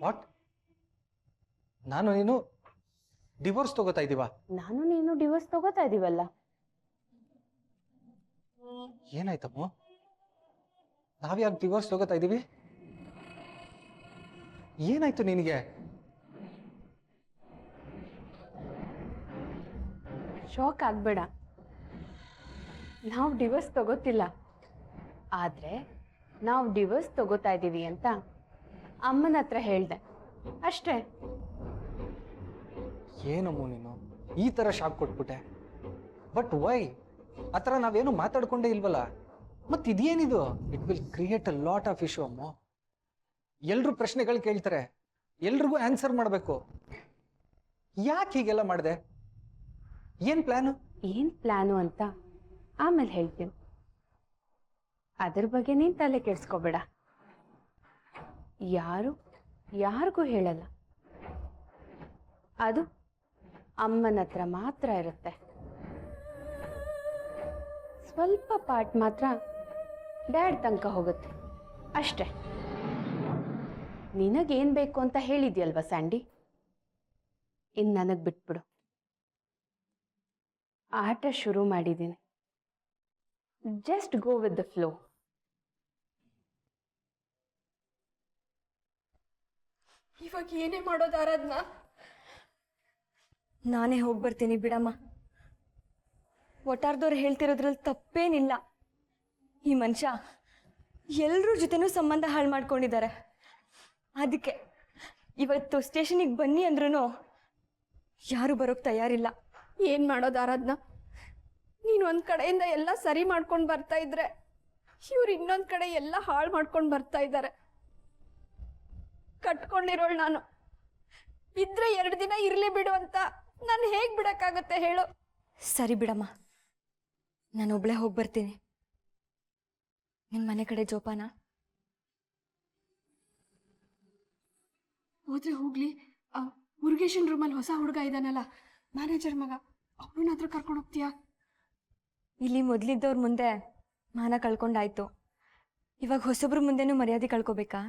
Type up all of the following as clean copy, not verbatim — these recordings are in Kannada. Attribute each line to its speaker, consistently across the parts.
Speaker 1: ವಾಟ್? ನಾನು ನೀನು ಡಿವೋರ್ಸ್ ತಗೋತಾ ಇದ್ದೀವ?
Speaker 2: ನಾನು ನೀನು ಡಿವೋರ್ಸ್ ತಗೋತಾ ಇದೀವಲ್ಲ.
Speaker 1: ಏನಾಯ್ತಮ್ಮ? ನಾವ್ಯಾಕೆ ಡಿವೋರ್ಸ್ ತಗೋತಾ ಇದ್ದೀವಿ? ಏನಾಯ್ತು ನಿನಗೆ?
Speaker 2: ಶಾಕ್ ಆಗ್ಬೇಡ. ನಾವು ಡಿವೋರ್ಸ್ ತಗೋತಿಲ್ಲ, ಆದ್ರೆ ನಾವು ಡಿವೋರ್ಸ್ ತಗೋತಾ ಇದ್ದೀವಿ ಅಂತ ಅಮ್ಮನ ಹತ್ರ ಹೇಳ್ದೆ ಅಷ್ಟೇ.
Speaker 1: ಏನಮ್ಮ ನೀನು ಈ ತರ ಶಾಕ್ ಕೊಟ್ಬಿಟ್ಟೆ? But why? ಆ ಥರ ನಾವೇನು ಮಾತಾಡ್ಕೊಂಡೇ ಇಲ್ವಲ್ಲ. ಮತ್ತೆ ಇದೇನಿದು? It will create a lot of issue ಅಮ್ಮ. ಎಲ್ರು ಪ್ರಶ್ನೆಗಳು ಕೇಳ್ತಾರೆ, ಎಲ್ರಿಗೂ ಆನ್ಸರ್ ಮಾಡಬೇಕು. ಯಾಕೆ ಹೀಗೆಲ್ಲ ಮಾಡಿದೆ? ಏನ್ ಪ್ಲಾನು
Speaker 2: ಅಂತ ಆಮೇಲೆ ಹೇಳ್ತೀನಿ. ಅದ್ರ ಬಗ್ಗೆ ನೀನ್ ತಲೆ ಕೆಡ್ಸ್ಕೋಬೇಡ. ಯಾರಿಗೂ ಹೇಳಲ್ಲ. ಅದು ಅಮ್ಮನ ಹತ್ರ ಮಾತ್ರ ಇರುತ್ತೆ. ಸ್ವಲ್ಪ ಪಾರ್ಟ್ ಮಾತ್ರ ಡ್ಯಾಡ್ ತನಕ ಹೋಗುತ್ತೆ ಅಷ್ಟೇ. ನಿನಗೇನ್ ಬೇಕು ಅಂತ ಹೇಳಿದ್ಯಲ್ವಾ ಸ್ಯಾಂಡಿ, ಇನ್ನು ನನಗ್ ಬಿಟ್ಬಿಡು. ಆಟ ಶುರು ಮಾಡಿದ್ದೀನಿ. Just go with the flow.
Speaker 3: ಇವಾಗ ಏನೇ ಮಾಡೋದು ಆರಾಧನಾ?
Speaker 4: ನಾನೇ ಹೋಗಿ ಬರ್ತೀನಿ ಬಿಡಮ್ಮ. ಒಟ್ಟಾರ್ದವ್ರು ಹೇಳ್ತಿರೋದ್ರಲ್ಲಿ ತಪ್ಪೇನಿಲ್ಲ. ಈ ಮನುಷ್ಯ ಎಲ್ಲರ ಜೊತೆನೂ ಸಂಬಂಧ ಹಾಳು ಮಾಡ್ಕೊಂಡಿದ್ದಾರೆ. ಅದಕ್ಕೆ ಇವತ್ತು ಸ್ಟೇಷನಿಗೆ ಬನ್ನಿ ಅಂದ್ರೂ ಯಾರು ಬರೋಕ್ಕೆ ತಯಾರಿಲ್ಲ.
Speaker 3: ಏನ್ ಮಾಡೋದು ಆರಾಧನಾ? ನೀನು ಒಂದ್ ಕಡೆಯಿಂದ ಎಲ್ಲ ಸರಿ ಮಾಡ್ಕೊಂಡು ಬರ್ತಾ ಇದ್ರೆ ಇವ್ರು ಇನ್ನೊಂದ್ ಕಡೆ ಎಲ್ಲ ಹಾಳು ಮಾಡ್ಕೊಂಡು ಬರ್ತಾ ಇದ್ದಾರೆ. ಕಟ್ಕೊಂಡಿರೋಳು ನಾನು. ಇದ್ರೆ 2 ದಿನ ಇರ್ಲಿ ಬಿಡು ಅಂತ ನಾನು ಹೇಗ್ ಬಿಡಕ್ಕಾಗತ್ತೆ ಹೇಳು?
Speaker 4: ಸರಿ ಬಿಡಮ್ಮ, ನಾನೊಬ್ಳೆ ಹೋಗಿ ಬರ್ತೀನಿ. ನಿಮ್ಮ ಮನೆ ಕಡೆ ಜೋಪಾನ.
Speaker 3: ಹೋದ್ರೆ ಹೋಗ್ಲಿ. ಮುರುಗೇಶನ್ ರೂಮಲ್ಲಿ ಹೊಸ ಹುಡುಗ ಇದ್ದಾನಲ್ಲ, ಮ್ಯಾನೇಜರ್ ಮಗ, ಅವನನ್ನ ಹತ್ರ ಕರ್ಕೊಂಡು ಹೋಗ್ತೀಯಾ?
Speaker 4: ಇಲ್ಲಿ ಮೊದಲಿದ್ದವ್ರ ಮುಂದೆ ಮಾನ ಕಳ್ಕೊಂಡಾಯ್ತು, ಇವಾಗ ಹೊಸಬ್ರ ಮುಂದೆನೂ ಮರ್ಯಾದೆ ಕಳ್ಕೊಬೇಕಾ?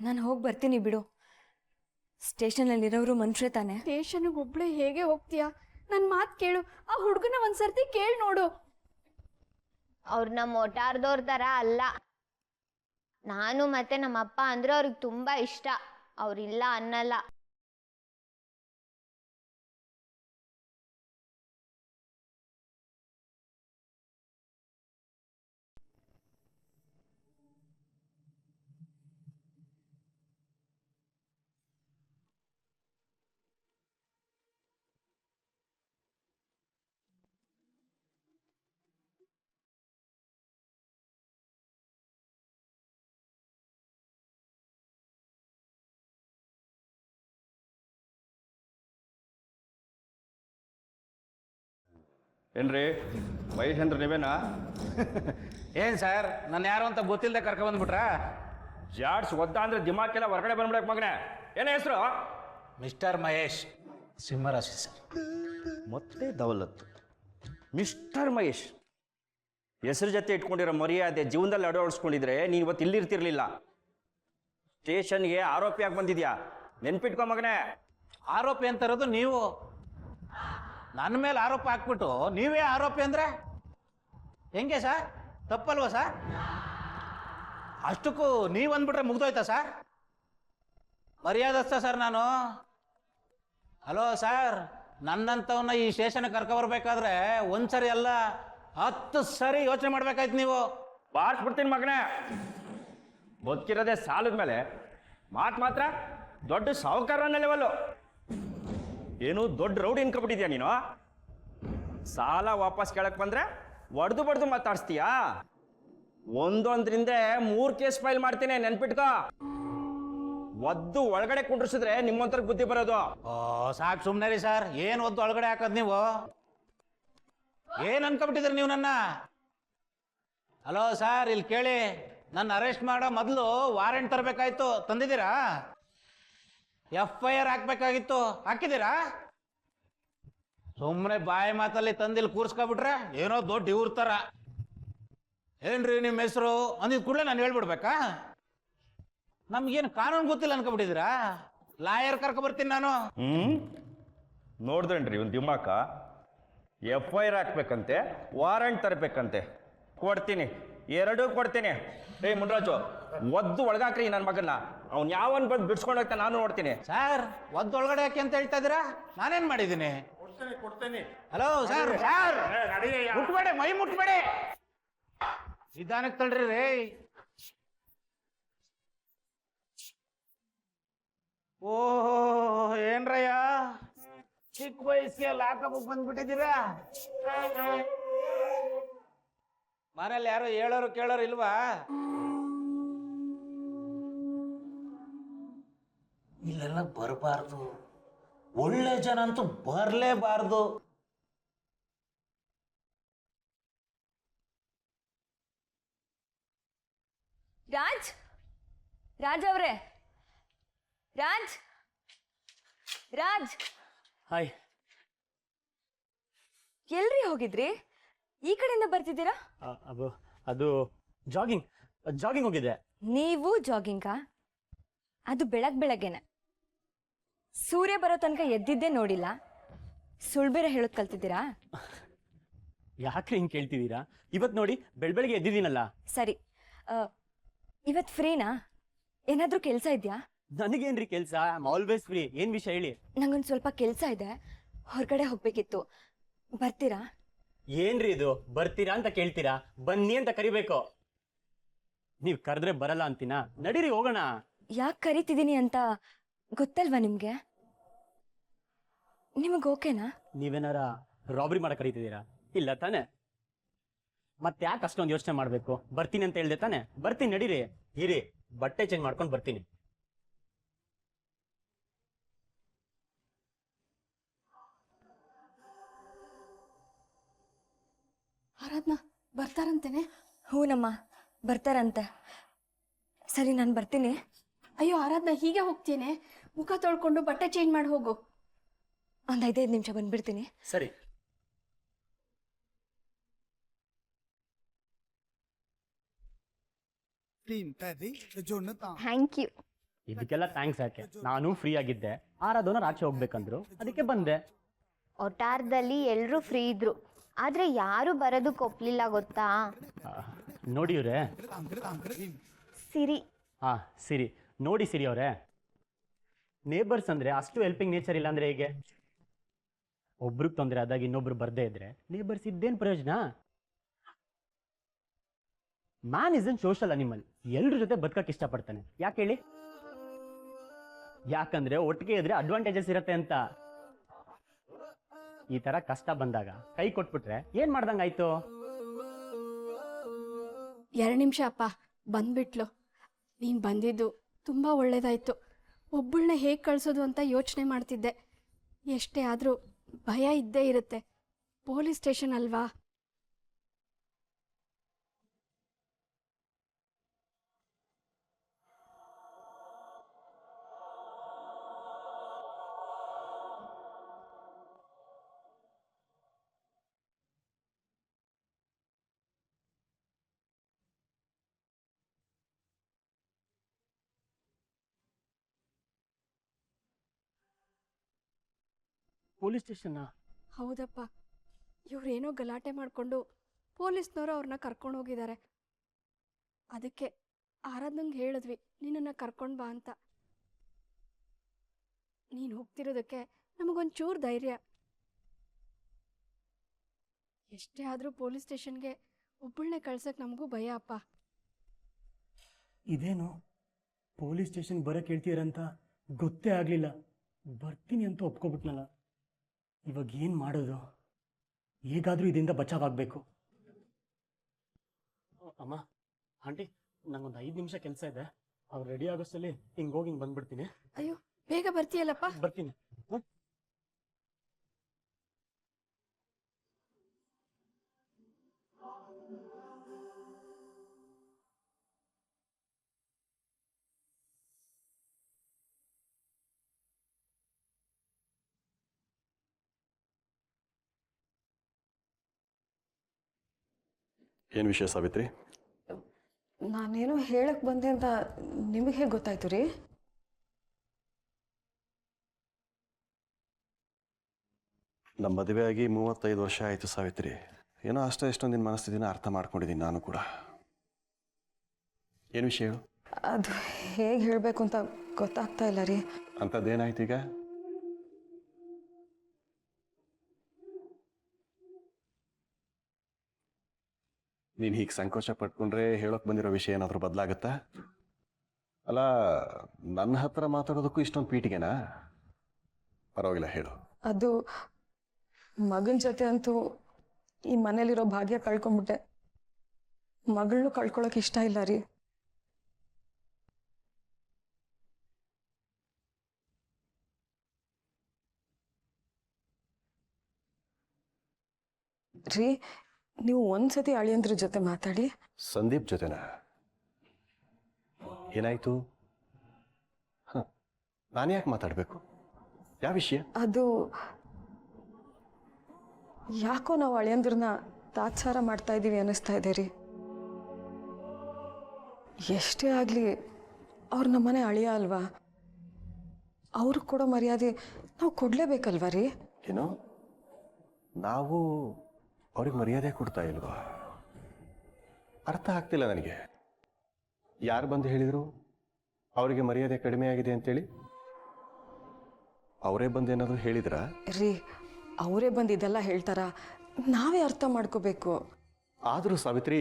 Speaker 4: ನಾನು ಹೋಗಿ ಬರ್ತೀನಿ ಬಿಡು. ಸ್ಟೇಷನಲ್ಲಿರೋರು ಮನುಷ್ಯ ತಾನೆ.
Speaker 3: ಸ್ಟೇಷನ್ಗೆ ಒಬ್ಳೆ ಹೇಗೆ ಹೋಗ್ತೀಯಾ? ನನ್ನ ಮಾತು ಕೇಳು. ಆ ಹುಡುಗನ ಒಂದ್ಸರ್ತಿ ಕೇಳಿ ನೋಡು.
Speaker 5: ಅವ್ರು ನಮ್ಮ ಒಟ್ಟಾರ್ದವ್ರ ಥರ ಅಲ್ಲ. ನಾನು ಮತ್ತೆ ನಮ್ಮ ಅಪ್ಪ ಅಂದ್ರೆ ಅವ್ರಿಗೆ ತುಂಬಾ ಇಷ್ಟ. ಅವ್ರಿಲ್ಲ ಅನ್ನಲ್ಲ.
Speaker 6: ಏನ್ರಿ ಮಹೇಶ್ ನೀವೇನಾ?
Speaker 7: ಏನು ಸರ್, ನಾನು ಯಾರು ಅಂತ ಗೊತ್ತಿಲ್ಲದೆ ಕರ್ಕೊಂಡ್ಬಂದ್ಬಿಟ್ರಾ?
Speaker 6: ಜಾಡ್ಸ್ ಒದ್ದ ಅಂದ್ರೆ ದಿಮಾಕೆಲ್ಲ ಹೊರಗಡೆ ಬಂದ್ಬಿಡಕ್ಕೆ ಮಗನೇ. ಏನೇ ಹೆಸರು?
Speaker 7: ಮಿಸ್ಟರ್ ಮಹೇಶ್, ಸಿಂಹರಾಶಿ ಸರ್.
Speaker 6: ಮತ್ತೆ ದೌಲತ್. ಮಿಸ್ಟರ್ ಮಹೇಶ್ ಹೆಸರು ಜೊತೆ ಇಟ್ಕೊಂಡಿರೋ ಮರ್ಯಾದೆ ಜೀವನದಲ್ಲಿ ಅಳವಡಿಸ್ಕೊಂಡಿದ್ರೆ ನೀನು ಇವತ್ತು ಇಲ್ಲಿರ್ತಿರ್ಲಿಲ್ಲ. ಸ್ಟೇಷನ್ಗೆ ಆರೋಪಿಯಾಗಿ ಬಂದಿದ್ಯಾ, ನೆನ್ಪಿಟ್ಕೊ ಮಗನೇ.
Speaker 7: ಆರೋಪಿ ಅಂತಾರೋದು ನೀವು. ನನ್ನ ಮೇಲೆ ಆರೋಪ ಹಾಕ್ಬಿಟ್ಟು ನೀವೇ ಆರೋಪಿ ಅಂದ್ರೆ ಹೆಂಗೆ ಸರ್? ತಪ್ಪಲ್ವಾ ಸರ್? ಅಷ್ಟಕ್ಕೂ ನೀವು ಅಂದ್ಬಿಟ್ರೆ ಮುಗ್ದೋಯ್ತಾ ಸರ್? ಮರ್ಯಾದಸ್ತ ಸರ್ ನಾನು. ಹಲೋ ಸರ್, ನನ್ನಂಥವನ್ನ ಈ ಸ್ಟೇಷನ್ಗೆ ಕರ್ಕೊಬರ್ಬೇಕಾದ್ರೆ ಒಂದ್ಸರಿ ಅಲ್ಲ 10 ಸರಿ ಯೋಚನೆ ಮಾಡ್ಬೇಕಾಯ್ತು ನೀವು.
Speaker 6: ಬಾರಿಸ್ಬಿಡ್ತೀನಿ ಮಗನೇ. ಬದುಕಿರೋದೇ ಸಾಲದ ಮೇಲೆ ಮಾತ್ರ ದೊಡ್ಡ ಸಾಹುಕಾರನ ಲೆವೆಲ್ಲು. ಏನು ದೊಡ್ಡ ರೌಡಿ ಇನ್ಕೊಬಿಟ್ಟಿದ್ಯಾ ನೀನು? ಸಾಲ ವಾಪಸ್ ಕೇಳಕ್ ಬಂದ್ರೆ ಒಡ್ದು ಬಡ್ದು ಮಾತಾಡ್ಸ್ತೀಯಾ? ಒಂದೊಂದ್ರಿಂದ 3 ಕೇಸ್ ಫೈಲ್ ಮಾಡ್ತೀನಿ, ನೆನ್ಪಿಟ್ಕೋ. ಒದ್ದು ಒಳಗಡೆ ಕುಂಡ್ರಿಸಿದ್ರೆ ನಿಮ್ಮಂತರ ಬುದ್ಧಿ ಬರೋದು.
Speaker 7: ಓ ಸಾಕು ಸುಮ್ಮನೆ ರೀ ಸರ್. ಏನು ಒದ್ದು ಒಳಗಡೆ ಹಾಕೋದು ನೀವು? ಏನು ಅನ್ಕೊಬಿಟ್ಟಿದ್ರಿ ನೀವು ನನ್ನ? ಹಲೋ ಸರ್, ಇಲ್ಲಿ ಕೇಳಿ. ನನ್ನ ಅರೆಸ್ಟ್ ಮಾಡೋ ಮೊದಲು ವಾರೆಂಟ್ ತರಬೇಕಾಯ್ತು, ತಂದಿದ್ದೀರಾ? FIR ಹಾಕ್ಬೇಕಾಗಿತ್ತು, ಹಾಕಿದ್ದೀರಾ? ಸುಮ್ಮನೆ ಬಾಯಿ ಮಾತಲ್ಲಿ ತಂದಿಲ್ಲಿ ಕೂರ್ಸ್ಕೊಬಿಟ್ರೆ ಏನೋ ದೊಡ್ಡ ಇವ್ರ ಥರ. ಏನ್ರಿ ನಿಮ್ಮ ಹೆಸರು ಅಂದಿದ್ ಕೂಡಲೇ ನಾನು ಹೇಳ್ಬಿಡ್ಬೇಕಾ? ನಮ್ಗೇನು ಕಾನೂನು ಗೊತ್ತಿಲ್ಲ ಅನ್ಕೊಬಿಟ್ಟಿದ್ದೀರಾ? ಲಾಯರ್ ಕರ್ಕೊ ಬರ್ತೀನಿ ನಾನು.
Speaker 6: ನೋಡಿದ್ರೇನ್ರಿ ಒಂದು ದಿಮಾಕ FIR ಹಾಕ್ಬೇಕಂತೆ, ವಾರಂಟ್ ತರಬೇಕಂತೆ. ಕೊಡ್ತೀನಿ, ಎರಡೂ ಕೊಡ್ತೀನಿ. ಮುನ್ರಾಜು, ಒದ್ದು ಒಳಗಾಕ್ರಿ ನನ್ನ ಮಗನ್ನ. ಅವ್ನು ಯಾವನ್ ಬಂದು ಬಿಡ್ಸ್ಕೊಂಡು ಹೋಗ್ತಾ ನಾನು ನೋಡ್ತೀನಿ.
Speaker 7: ಸರ್, ಒಳಗಡೆ ಯಾಕೆ ಅಂತ ಹೇಳ್ತಾ ಇದ್ದೀರಾ? ನಾನೇನ್ ಮಾಡಿದ್ದೀನಿ? ಹಲೋ ಸರ್, ಮುಟ್ಬೇಡಿ, ಮೈ ಮುಟ್ಬೇಡಿ, ನಿಧಾನಕ್ಕೆ ತಳ್ರಿ ರೇ. ಓಹೋ, ಏನ್ರಯ್ಯ ಚಿಕ್ಕ ವಯಸ್ಸಿಗೆ ಲಾಕಪ್ ಬಂದ್ಬಿಟ್ಟಿದ್ದೀರಾ? ಮನೇಲಿ ಯಾರು ಹೇಳೋರು ಕೇಳೋರು ಇಲ್ವಾ? ಇಲ್ಲೆಲ್ಲ ಬರಬಾರ್ದು, ಒಳ್ಳೆ ಜನ ಅಂತೂ ಬರಲೇಬಾರ್ದು.
Speaker 4: ರಾಜ್ ರಾಜ್ ಅವರೇ, ರಾಜ್ ರಾಜ್
Speaker 8: ಹಾಯ್.
Speaker 4: ಎಲ್ರಿ ಹೋಗಿದ್ರಿ? ಈ ಕಡೆಯಿಂದ ಬರ್ತಿದ್ದೀರಾ?
Speaker 8: ಅದು ಜಾಗಿಂಗ್ ಜಾಗಿಂಗ್ ಹೋಗಿದ್ದೆ.
Speaker 4: ನೀವು ಜಾಗಿಂಗಾ? ಅದು ಬೆಳಗ್ಗೆನೆ. ಸೂರ್ಯ ಬರೋ ತನಕ ಎದ್ದಿದ್ದೇ ನೋಡಿಲ್ಲ. ಸುಳ್ಳು ಬೇರೆ ಹೇಳೋದು ಕಲ್ತಿದ್ದೀರಾ?
Speaker 8: ಯಾಕ್ರಿ ಹಿಂಗೆ ಕೇಳ್ತಿದ್ದೀರಾ? ಇವತ್ತು ನೋಡಿ ಬೆಳಗ್ಗೆ ಎದ್ದಿದ್ದೀನಲ್ಲ.
Speaker 4: ಸರಿ, ಇವತ್ತು ಫ್ರೀನಾ? ಏನಾದರೂ ಕೆಲಸ ಇದೆಯಾ?
Speaker 8: ನನಗೇನ್ರಿ ಕೆಲಸ? I am always free. ಏನು ವಿಷಯ ಹೇಳಿ.
Speaker 4: ನಂಗೊಂದು ಸ್ವಲ್ಪ ಕೆಲಸ ಇದೆ, ಹೊರಗಡೆ ಹೋಗ್ಬೇಕಿತ್ತು. ಬರ್ತೀರಾ?
Speaker 8: ಏನ್ರಿ ಇದು? ಬರ್ತೀರಾ ಅಂತ ಕೇಳ್ತೀರಾ, ಬನ್ನಿ ಅಂತ ಕರಿಬೇಕು. ನೀವು ಕರೆದ್ರೆ ಬರಲ್ಲ ಅಂತೀನಾ? ನಡೀರಿ ಹೋಗೋಣ.
Speaker 4: ಯಾಕೆ ಕರಿತಿದ್ದೀನಿ ಅಂತ ಗೊತ್ತಲ್ವಾ ನಿಮಗೆ? ನಿಮಗೆ ಓಕೆನಾ?
Speaker 8: ನೀವೇನಾರ ರಾಬ್ರಿ ಮಾಡಕ್ ಕರೀತಿದ್ದೀರಾ? ಇಲ್ಲ ತಾನೆ? ಮತ್ತೆ ಯಾಕೆ ಅಷ್ಟೊಂದು ಯೋಚನೆ ಮಾಡಬೇಕು? ಬರ್ತೀನಿ ಅಂತ ಹೇಳ್ದೆ ತಾನೆ? ಬರ್ತೀನಿ, ನಡೀರಿ. ಇರಿ, ಬಟ್ಟೆ ಚೇಂಜ್ ಮಾಡ್ಕೊಂಡು ಬರ್ತೀನಿ.
Speaker 3: ಆರಾಧ್ನಾ ಬರ್ತಾರಂತೇನೆ?
Speaker 4: ಹೂನಮ್ಮ, ಬರ್ತಾರಂತೆ. ಸರಿ, ನಾನು ಬರ್ತೀನಿ.
Speaker 3: ಅಯ್ಯೋ ಆರಾಧ್ನಾ, ಹೀಗೆ ಹೋಗ್ತೇನೆ? ಮುಖ ತೊಳ್ಕೊಂಡು ಬಟ್ಟೆ ಚೇಂಜ್ ಮಾಡಿ ಹೋಗು.
Speaker 4: ಒಂದು 5 ನಿಮಿಷ ಬಂದ್ಬಿಡ್ತೀನಿ.
Speaker 8: ಸರಿ.
Speaker 5: Thank you.
Speaker 8: ಇದಕ್ಕೆಲ್ಲ ಥ್ಯಾಂಕ್ಸ್ ಯಾಕೆ? ನಾನು ಫ್ರೀ ಆಗಿದ್ದೆ, ಆರಾಧನ ಆಚೆ ಹೋಗ್ಬೇಕಂದ್ರು, ಅದಕ್ಕೆ ಬಂದೆ.
Speaker 5: ಒಟಾರದಲ್ಲಿ ಎಲ್ಲರೂ ಫ್ರೀ ಇದ್ರು, ಆದ್ರೆ ಯಾರು ಬರೋದಕ್ಕೆ ಒಪ್ಲಿಲ್ಲ ಗೊತ್ತಾ?
Speaker 8: ನೋಡಿ ಇವ್ರೆ.
Speaker 5: ಸಿರಿ.
Speaker 8: ಹಾ, ಸಿರಿ. ನೋಡಿ ಸಿರಿ ಅವರೇ, ನೇಬರ್ಸ್ ಅಂದ್ರೆ ಅಷ್ಟು ಹೆಲ್ಪಿಂಗ್ ನೇಚರ್ ಇಲ್ಲ ಅಂದ್ರೆ ಹೇಗೆ? ಒಬ್ರಿಗೆ ತೊಂದರೆ ಆದಾಗ ಇನ್ನೊಬ್ರು ಬರ್ದೇ ಇದ್ರೆ ನೇಬರ್ಸ್ ಇದ್ದೇನ್ ಪ್ರಯೋಜನ? Man is an social animal. ಎಲ್ರ ಜೊತೆ ಬದುಕಕ್ಕೆ ಇಷ್ಟಪಡ್ತಾನೆ. ಯಾಕೆ ಹೇಳಿ? ಯಾಕಂದ್ರೆ ಒಟ್ಟಿಗೆ ಇದ್ರೆ ಅಡ್ವಾಂಟೇಜಸ್ ಇರತ್ತೆ ಅಂತ. ಈ ತರ ಕಷ್ಟ ಬಂದಾಗ ಕೈ ಕೊಟ್ಬಿಟ್ರೆ ಏನ್ ಮಾಡ್ದಂಗಾಯ್ತು?
Speaker 3: 2 ನಿಮಿಷ ಅಪ್ಪ, ಬಂದ್ಬಿಟ್ಲು. ನೀನು ಬಂದಿದ್ದು ತುಂಬ ಒಳ್ಳೇದಾಯ್ತು. ಒಬ್ಬಳನ್ನ ಹೇಗೆ ಕಳಿಸೋದು ಅಂತ ಯೋಚನೆ ಮಾಡ್ತಿದ್ದೆ. ಎಷ್ಟೇ ಆದರೂ ಭಯ ಇದ್ದೇ ಇರುತ್ತೆ. ಪೊಲೀಸ್ ಸ್ಟೇಷನ್ ಅಲ್ವಾ?
Speaker 8: Police station?
Speaker 3: ಹೌದಪ್ಪ, ಇವರೇನೋ ಗಲಾಟೆ ಮಾಡಿಕೊಂಡು ಪೊಲೀಸ್ನವರು ಅವ್ರನ್ನ ಕರ್ಕೊಂಡು ಹೋಗಿದ್ದಾರೆ. ಅದಕ್ಕೆ ಆರಾಧನಂಗೆ ಹೇಳಿದ್ವಿ ನಿನ್ನನ್ನು ಕರ್ಕೊಂಡು ಬಾ ಅಂತ. ನೀನು ಹೋಗ್ತಿರೋದಕ್ಕೆ ನಮಗೊಂಚೂರು ಧೈರ್ಯ. ಎಷ್ಟೇ ಆದರೂ ಪೊಲೀಸ್ ಸ್ಟೇಷನ್ಗೆ ಒಬ್ಬಳನ್ನೇ ಕಳ್ಸಕ್ಕೆ ನಮಗೂ ಭಯ ಅಪ್ಪ.
Speaker 8: ಇದೇನು ಪೊಲೀಸ್ ಸ್ಟೇಷನ್ ಬರಕ್ಕೆ ಹೇಳ್ತೀರಂತ ಗೊತ್ತೇ ಆಗಲಿಲ್ಲ. ಬರ್ತೀನಿ ಅಂತ ಒಪ್ಕೊಬಿಟ್ನಲ್ಲ. ಇವಾಗ ಏನು ಮಾಡೋದು? ಹೇಗಾದರೂ ಇದರಿಂದ ಬಚಾವಾಗಬೇಕು. ಅಮ್ಮ, ಆಂಟಿ, ನಂಗೊಂದು 5 ನಿಮಿಷ ಕೆಲಸ ಇದೆ. ಅವ್ರು ರೆಡಿ ಆಗೋಷ್ಟಲ್ಲಿ ಹಿಂಗೆ ಹೋಗಿ ಹಿಂಗೆ ಬಂದ್ಬಿಡ್ತೀನಿ.
Speaker 3: ಅಯ್ಯೋ, ಬೇಗ ಬರ್ತೀಯಲ್ಲಪ್ಪ?
Speaker 8: ಬರ್ತೀನಿ.
Speaker 9: ಏನು ವಿಷಯ ಸಾವಿತ್ರಿ? ನಾನೇನೋ ಹೇಳಕ್ಕೆ ಬಂದೆ ಅಂತ ನಿಮಗೆ ಹೇಗೆ ಗೊತ್ತಾಯ್ತು ರೀ?
Speaker 10: ನಮ್ಮ ಮದುವೆ ಆಗಿ 35 ವರ್ಷ ಆಯಿತು ಸಾವಿತ್ರಿ. ಏನೋ ಅಷ್ಟೋ ಎಷ್ಟೋ ನಿನ್ನ ಮನಸ್ಥಿತಿನ ಅರ್ಥ ಮಾಡ್ಕೊಂಡಿದ್ದೀನಿ ನಾನು ಕೂಡ. ಏನು ವಿಷಯ ಹೇಳು?
Speaker 9: ಅದು ಹೇಗೆ ಹೇಳಬೇಕು ಅಂತ ಗೊತ್ತಾಗ್ತಾ ಇಲ್ಲ ರೀ.
Speaker 10: ಅಂಥದ್ದೇನಾಯ್ತು ಈಗ? ನೀನು ಹೀಗೆ ಸಂಕೋಚ ಪಟ್ಕೊಂಡ್ರೆ ಹೇಳೋಕೆ ಬಂದಿರೋ ವಿಷಯ ಏನಾದರೂ ಬದಲಾಗುತ್ತಾ? ಅಲ್ಲ, ನನ್ನ ಹತ್ರ ಮಾತಾಡೋದಕ್ಕೂ ಇಷ್ಟೊಂದು ಪೀಟಿಗೆನಾ? ಪರವಾಗಿಲ್ಲ, ಹೇಳು.
Speaker 9: ಅದು ಮಗನ ಜೊತೆ ಅಂತೂ ಈ ಮನೇಲಿರೋ ಭಾಗ್ಯ ಕಳ್ಕೊಂಬಿಟ್ಟೆ. ಮಗಳನ್ನೂ ಕಳ್ಕೊಳ್ಳೋಕೆ ಇಷ್ಟ ಇಲ್ಲ ರೀ. ರೀ, ನೀವು ಒಂದ್ಸತಿ ಅಳಿಯಂದ್ರ ಜೊತೆ ಮಾತಾಡಿ.
Speaker 10: ಸಂದೀಪ್ ಜೊತೆನಾ? ಏನಾಯ್ತು? ನಾನು ಯಾಕೆ ಮಾತಾಡಬೇಕು? ಯಾವ ವಿಷಯ?
Speaker 9: ಅದು ಯಾಕೋ ನಾವು ಅಳಿಯಂದ್ರನ್ನ ತಾತ್ಸಾರ ಮಾಡ್ತಾ ಇದ್ದೀವಿ ಅನ್ನಿಸ್ತಾ ಇದೆ ರೀ. ಎಷ್ಟೇ ಆಗಲಿ ಅವ್ರು ನಮ್ಮನೆ ಅಳಿಯ ಅಲ್ವಾ? ಅವ್ರಿಗೆ ಕೊಡೋ ಮರ್ಯಾದೆ ನಾವು ಕೊಡಲೇಬೇಕಲ್ವಾ ರೀ?
Speaker 10: ಏನು, ನಾವು ಅವ್ರಿಗೆ ಮರ್ಯಾದೆ ಕೊಡ್ತಾ ಇಲ್ವಾ? ಅರ್ಥ ಆಗ್ತಿಲ್ಲ ನನಗೆ. ಯಾರು ಬಂದು ಹೇಳಿದರು ಅವರಿಗೆ ಮರ್ಯಾದೆ ಕಡಿಮೆ ಆಗಿದೆ ಅಂತೇಳಿ? ಅವರೇ ಬಂದು ಏನಾದರೂ ಹೇಳಿದ್ರಾ?
Speaker 9: ರೀ, ಅವರೇ ಬಂದು ಇದೆಲ್ಲ ಹೇಳ್ತಾರ? ನಾವೇ ಅರ್ಥ ಮಾಡ್ಕೋಬೇಕು.
Speaker 10: ಆದರೂ ಸಾವಿತ್ರಿ,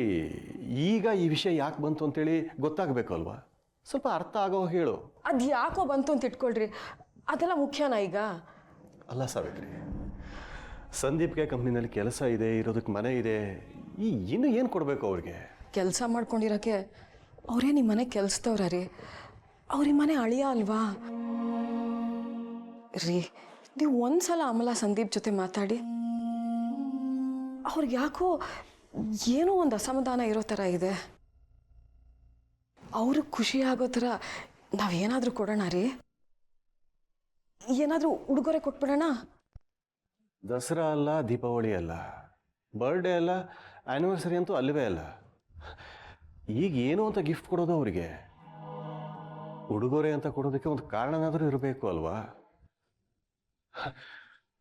Speaker 10: ಈಗ ಈ ವಿಷಯ ಯಾಕೆ ಬಂತು ಅಂತೇಳಿ ಗೊತ್ತಾಗಬೇಕು ಅಲ್ವಾ? ಸ್ವಲ್ಪ ಅರ್ಥ ಆಗೋ ಹೇಳು.
Speaker 9: ಅದು ಯಾಕೋ ಬಂತು ಅಂತ ಇಟ್ಕೊಳ್ರಿ, ಅದೆಲ್ಲ ಮುಖ್ಯನಾ ಈಗ?
Speaker 10: ಅಲ್ಲ ಸಾವಿತ್ರಿ, ಸಂದೀಪ್ಗೆ ಕಂಪ್ನಿನಲ್ಲಿ ಕೆಲಸ ಇದೆ, ಇರೋದಕ್ಕೆ ಮನೆ ಇದೆ, ಇನ್ನು ಏನು ಕೊಡಬೇಕು ಅವ್ರಿಗೆ?
Speaker 9: ಕೆಲಸ ಮಾಡ್ಕೊಂಡಿರೋಕ್ಕೆ ಅವರೇ ನಿಮ್ಮ ಮನೆ ಕೆಲಸದವ್ರ ರೀ. ಅವ್ರ ಮನೆ ಅಳಿಯ ಅಲ್ವಾ ರೀ? ನೀವು ಒಂದ್ಸಲ ಅಮಲಾ ಸಂದೀಪ್ ಜೊತೆ ಮಾತಾಡಿ. ಅವ್ರಿಗೆ ಯಾಕೋ ಏನೋ ಒಂದು ಅಸಮಾಧಾನ ಇರೋ ಥರ ಇದೆ. ಅವ್ರಿಗೆ ಖುಷಿ ಆಗೋ ಥರ ನಾವೇನಾದರೂ ಕೊಡೋಣ ರೀ? ಏನಾದರೂ ಉಡುಗೊರೆ ಕೊಟ್ಬಿಡೋಣ?
Speaker 10: ದಸರಾ ಅಲ್ಲ, ದೀಪಾವಳಿ ಅಲ್ಲ, ಬರ್ಡೇ ಅಲ್ಲ, ಆ್ಯನಿವರ್ಸರಿ ಅಂತೂ ಅಲ್ಲವೇ ಅಲ್ಲ. ಈಗ ಏನು ಅಂತ ಗಿಫ್ಟ್ ಕೊಡೋದು ಅವರಿಗೆ? ಉಡುಗೊರೆ ಅಂತ ಕೊಡೋದಕ್ಕೆ ಒಂದು ಕಾರಣನಾದರೂ ಇರಬೇಕು ಅಲ್ವಾ?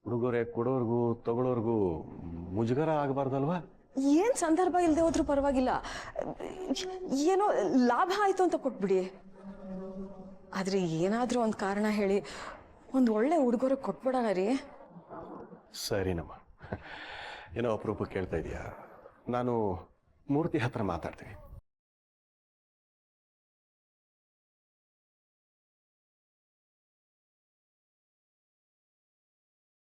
Speaker 10: ಉಡುಗೊರೆ ಕೊಡೋರ್ಗೂ ತಗೊಳ್ಳೋರ್ಗೂ ಮುಜುಗರ ಆಗಬಾರ್ದಲ್ವಾ?
Speaker 9: ಏನು ಸಂದರ್ಭ ಇಲ್ಲದೆ ಹೋದ್ರೂ ಪರವಾಗಿಲ್ಲ, ಏನೋ ಲಾಭ ಆಯಿತು ಅಂತ ಕೊಟ್ಬಿಡಿ. ಆದರೆ ಏನಾದರೂ ಒಂದು ಕಾರಣ ಹೇಳಿ ಒಂದು ಒಳ್ಳೆ ಉಡುಗೊರೆ ಕೊಟ್ಬಿಡೋಣ ರೀ.
Speaker 10: ಸರಿನಮ್ಮ, ಏನೋ ಅಪರೂಪ ಕೇಳ್ತಾ ಇದೆಯಾ? ನಾನು ಮೂರ್ತಿ ಹತ್ರ ಮಾತಾಡ್ತೀನಿ.